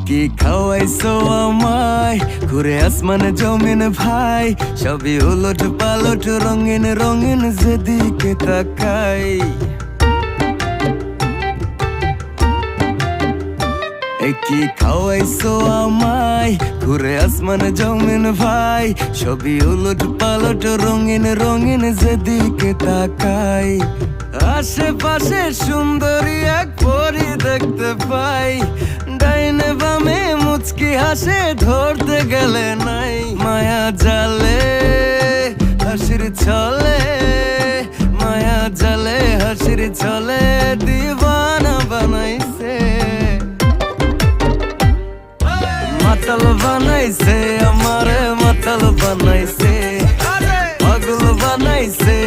কি খাওয়াইছো আমায় ঘুরে আসমানে জমিন ভাই, সবই উলট পালট রঙিন রঙিন যেদিকে তাকাই। কি খাওয়াইছো আমায় ঘুরে আসমানে জমিন ভাই, সবই উলট পালট রঙিন রঙিন যেদিকে তাকাই। আশেপাশে সুন্দরী এক পরি দেখতে পাই, ডাইনে বামে মুচকি হাসে ধরতে গেলে নাই। মায়া জালে হাসির ছলে, মায়া জালে হাসির ছলে দিওয়ানা বানাইছে। মাতাল বানাইছে আমারে, মাতাল বানাইছে, পাগল বানাইছে